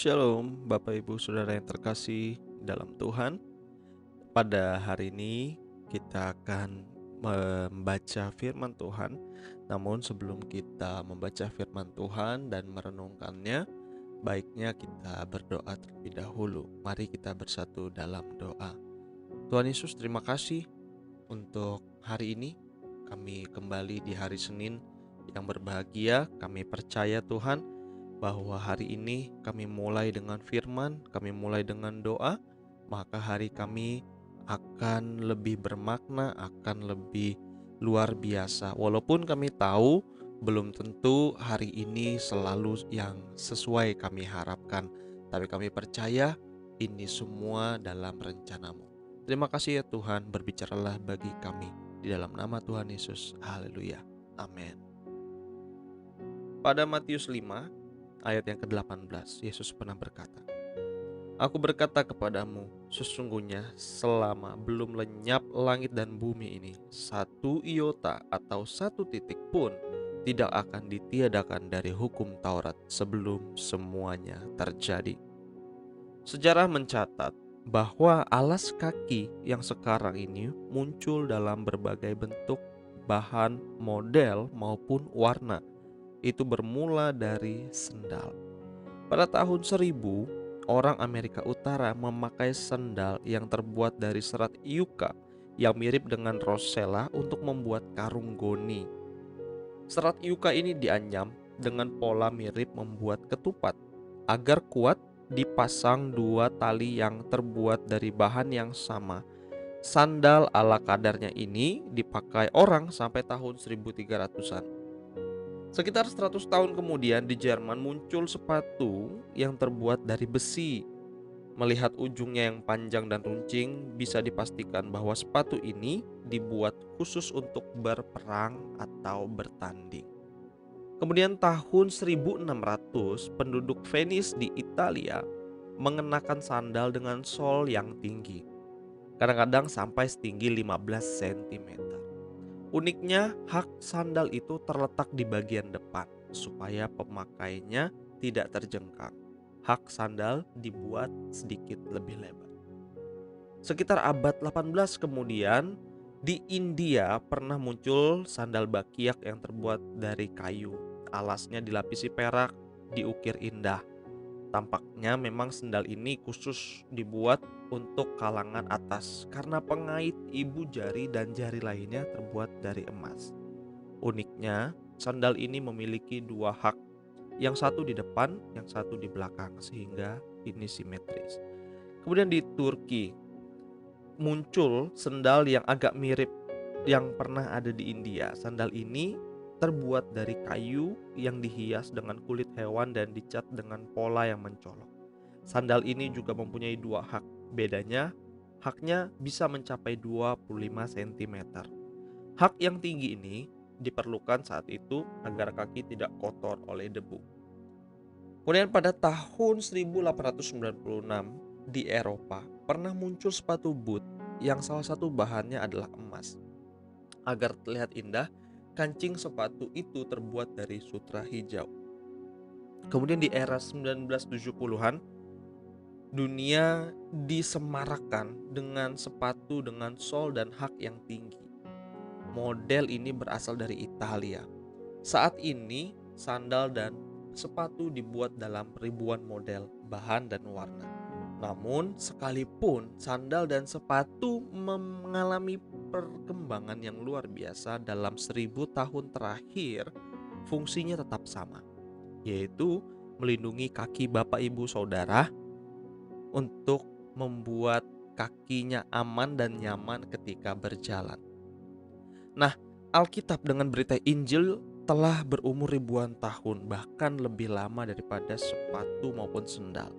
Shalom, Bapak Ibu Saudara yang terkasih dalam Tuhan. Pada hari ini kita akan membaca firman Tuhan. Namun sebelum kita membaca firman Tuhan dan merenungkannya, baiknya kita berdoa terlebih dahulu. Mari kita bersatu dalam doa. Tuhan Yesus, terima kasih untuk hari ini. Kami kembali di hari Senin yang berbahagia. Kami percaya Tuhan bahwa hari ini kami mulai dengan firman, kami mulai dengan doa, maka hari kami akan lebih bermakna, akan lebih luar biasa. Walaupun kami tahu belum tentu hari ini selalu yang sesuai kami harapkan, tapi kami percaya ini semua dalam rencanamu. Terima kasih ya Tuhan, berbicaralah bagi kami di dalam nama Tuhan Yesus. Haleluya. Amin. Pada Matius 5 ayat yang ke-18, Yesus pernah berkata, "Aku berkata kepadamu, sesungguhnya selama belum lenyap langit dan bumi ini, satu iota atau satu titik pun tidak akan ditiadakan dari hukum Taurat sebelum semuanya terjadi." Sejarah mencatat bahwa alas kaki yang sekarang ini muncul dalam berbagai bentuk, bahan, model maupun warna. Itu bermula dari sendal. Pada tahun 1000, orang Amerika Utara memakai sendal yang terbuat dari serat yucca yang mirip dengan rosella untuk membuat karung goni. Serat yucca ini dianyam dengan pola mirip membuat ketupat. Agar kuat, dipasang dua tali yang terbuat dari bahan yang sama. Sandal ala kadarnya ini dipakai orang sampai tahun 1300-an. Sekitar 100 tahun kemudian di Jerman muncul sepatu yang terbuat dari besi. Melihat ujungnya yang panjang dan runcing, bisa dipastikan bahwa sepatu ini dibuat khusus untuk berperang atau bertanding. Kemudian tahun 1600, penduduk Venice di Italia mengenakan sandal dengan sol yang tinggi. Kadang-kadang sampai setinggi 15 cm. Uniknya, hak sandal itu terletak di bagian depan supaya pemakainya tidak terjengkang. Hak sandal dibuat sedikit lebih lebar. Sekitar abad 18 kemudian, di India pernah muncul sandal bakyak yang terbuat dari kayu. Alasnya dilapisi perak, diukir indah. Tampaknya memang sendal ini khusus dibuat untuk kalangan atas karena pengait ibu jari dan jari lainnya terbuat dari emas. Uniknya, sandal ini memiliki dua hak, yang satu di depan, yang satu di belakang, sehingga ini simetris. Kemudian di Turki muncul sandal yang agak mirip yang pernah ada di India. Sandal ini terbuat dari kayu yang dihias dengan kulit hewan dan dicat dengan pola yang mencolok. Sandal ini juga mempunyai dua hak. Bedanya, haknya bisa mencapai 25 cm. Hak yang tinggi ini diperlukan saat itu agar kaki tidak kotor oleh debu. Kemudian pada tahun 1896 di Eropa pernah muncul sepatu boot yang salah satu bahannya adalah emas. Agar terlihat indah, kancing sepatu itu terbuat dari sutra hijau. Kemudian di era 1970-an, dunia disemarakkan dengan sepatu dengan sol dan hak yang tinggi. Model ini berasal dari Italia. Saat ini, sandal dan sepatu dibuat dalam ribuan model, bahan dan warna. Namun, sekalipun sandal dan sepatu mengalami perkembangan yang luar biasa dalam 1000 tahun terakhir, fungsinya tetap sama, yaitu melindungi kaki Bapak Ibu Saudara untuk membuat kakinya aman dan nyaman ketika berjalan. Nah, Alkitab dengan berita Injil telah berumur ribuan tahun, bahkan lebih lama daripada sepatu maupun sendal.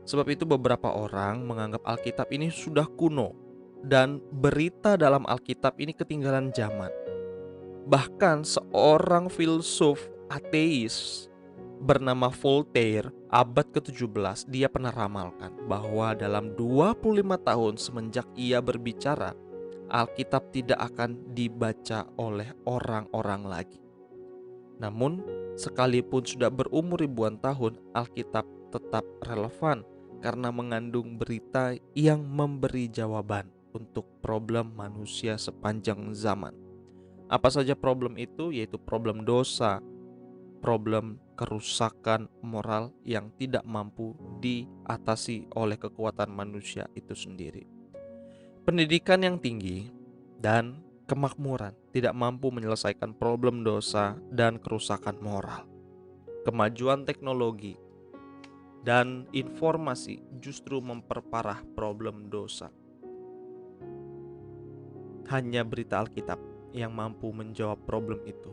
Sebab itu beberapa orang menganggap Alkitab ini sudah kuno dan berita dalam Alkitab ini ketinggalan zaman. Bahkan seorang filsuf ateis bernama Voltaire abad ke-17, dia pernah ramalkan bahwa dalam 25 tahun semenjak ia berbicara, Alkitab tidak akan dibaca oleh orang-orang lagi. Namun, sekalipun sudah berumur ribuan tahun, Alkitab tetap relevan karena mengandung berita yang memberi jawaban untuk problem manusia sepanjang zaman. Apa saja problem itu? Yaitu problem dosa, problem kerusakan moral yang tidak mampu diatasi oleh kekuatan manusia itu sendiri. Pendidikan yang tinggi dan kemakmuran tidak mampu menyelesaikan problem dosa dan kerusakan moral. Kemajuan teknologi dan informasi justru memperparah problem dosa. Hanya berita Alkitab yang mampu menjawab problem itu.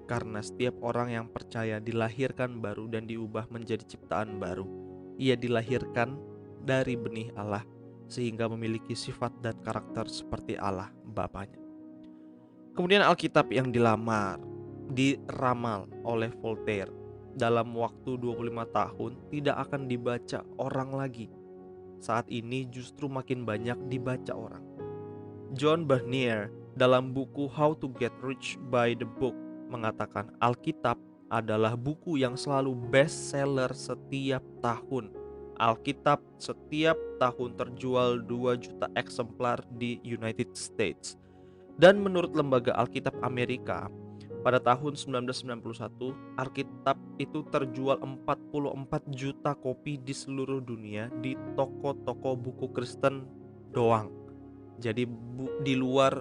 Karena setiap orang yang percaya dilahirkan baru dan diubah menjadi ciptaan baru. Ia dilahirkan dari benih Allah sehingga memiliki sifat dan karakter seperti Allah Bapanya. Kemudian Alkitab yang diramal oleh Voltaire dalam waktu 25 tahun tidak akan dibaca orang lagi. Saat ini justru makin banyak dibaca orang. John Bernier dalam buku How to Get Rich by the Book mengatakan Alkitab adalah buku yang selalu best seller setiap tahun. Alkitab setiap tahun terjual 2 juta eksemplar di United States. Dan menurut Lembaga Alkitab Amerika, pada tahun 1991, Alkitab itu terjual 44 juta kopi di seluruh dunia di toko-toko buku Kristen doang. Jadi di luar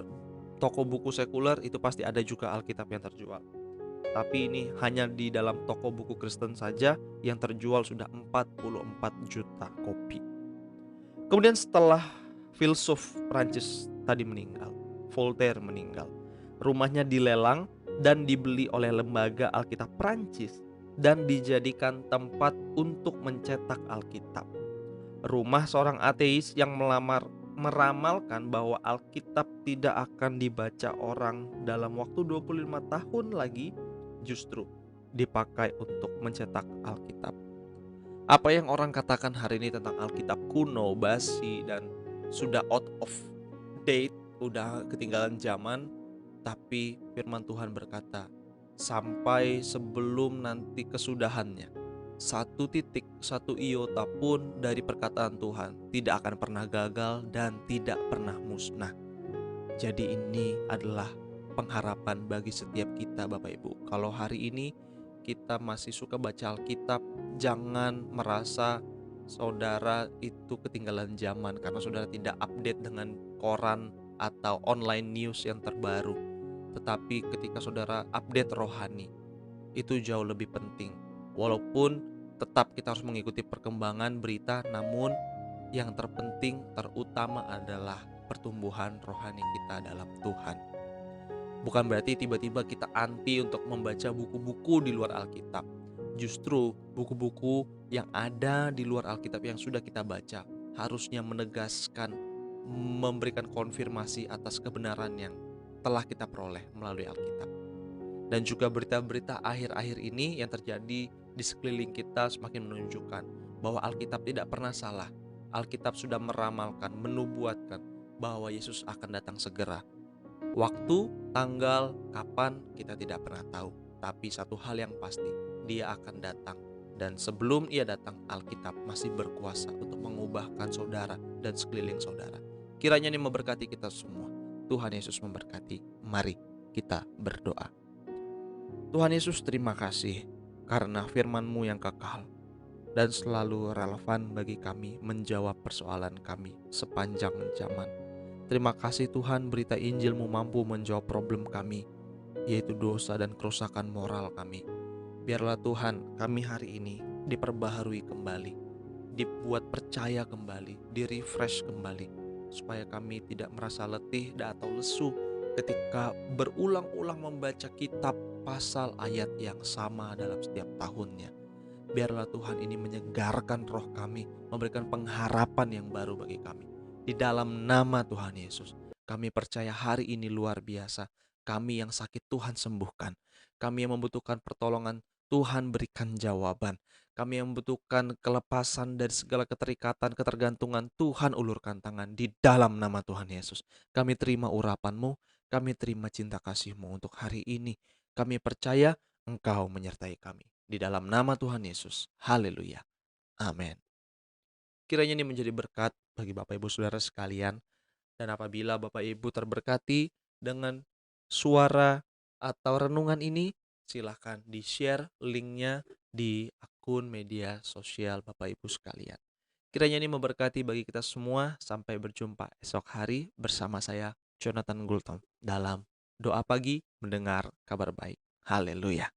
toko buku sekuler itu pasti ada juga Alkitab yang terjual. Tapi ini hanya di dalam toko buku Kristen saja yang terjual sudah 44 juta kopi. Kemudian setelah filsuf Prancis tadi meninggal, Voltaire meninggal, rumahnya dilelang dan dibeli oleh lembaga Alkitab Prancis dan dijadikan tempat untuk mencetak Alkitab. Rumah seorang ateis yang meramalkan bahwa Alkitab tidak akan dibaca orang dalam waktu 25 tahun lagi justru dipakai untuk mencetak Alkitab. Apa yang orang katakan hari ini tentang Alkitab kuno, basi, dan sudah out of date, udah ketinggalan zaman, tapi firman Tuhan berkata, sampai sebelum nanti kesudahannya, satu titik, satu iota pun dari perkataan Tuhan tidak akan pernah gagal dan tidak pernah musnah. Jadi ini adalah pengharapan bagi setiap kita Bapak Ibu. Kalau hari ini kita masih suka baca Alkitab, jangan merasa saudara itu ketinggalan zaman karena saudara tidak update dengan koran atau online news yang terbaru. Tetapi ketika saudara update rohani, itu jauh lebih penting. Walaupun tetap kita harus mengikuti perkembangan berita, namun yang terpenting, terutama adalah pertumbuhan rohani kita dalam Tuhan. Bukan berarti tiba-tiba kita anti untuk membaca buku-buku di luar Alkitab. Justru buku-buku yang ada di luar Alkitab yang sudah kita baca harusnya menegaskan, memberikan konfirmasi atas kebenaran yang telah kita peroleh melalui Alkitab. Dan juga berita-berita akhir-akhir ini yang terjadi di sekeliling kita semakin menunjukkan bahwa Alkitab tidak pernah salah. Alkitab sudah meramalkan, menubuatkan bahwa Yesus akan datang segera. Waktu, tanggal, kapan kita tidak pernah tahu. Tapi satu hal yang pasti, Dia akan datang. Dan sebelum Ia datang, Alkitab masih berkuasa untuk mengubahkan saudara dan sekeliling saudara. Kiranya ini memberkati kita semua. Tuhan Yesus memberkati. Mari kita berdoa. Tuhan Yesus, terima kasih karena firman-Mu yang kekal dan selalu relevan bagi kami menjawab persoalan kami sepanjang zaman. Terima kasih Tuhan, berita Injil-Mu mampu menjawab problem kami, yaitu dosa dan kerusakan moral kami. Biarlah Tuhan, kami hari ini diperbaharui kembali, dibuat percaya kembali, di-refresh kembali, supaya kami tidak merasa letih atau lesu ketika berulang-ulang membaca kitab, pasal, ayat yang sama dalam setiap tahunnya. Biarlah Tuhan ini menyegarkan roh kami, memberikan pengharapan yang baru bagi kami. Di dalam nama Tuhan Yesus, kami percaya hari ini luar biasa. Kami yang sakit Tuhan sembuhkan. Kami yang membutuhkan pertolongan, Tuhan berikan jawaban. Kami yang membutuhkan kelepasan dari segala keterikatan, ketergantungan, Tuhan ulurkan tangan di dalam nama Tuhan Yesus. Kami terima urapan-Mu, kami terima cinta kasih-Mu untuk hari ini. Kami percaya Engkau menyertai kami. Di dalam nama Tuhan Yesus. Haleluya. Amin. Kiranya ini menjadi berkat bagi Bapak Ibu Saudara sekalian. Dan apabila Bapak Ibu terberkati dengan suara atau renungan ini, silahkan di-share linknya di akun media sosial Bapak Ibu sekalian. Kiranya ini memberkati bagi kita semua. Sampai berjumpa esok hari bersama saya, Jonathan Gultom, dalam Doa Pagi Mendengar Kabar Baik. Haleluya.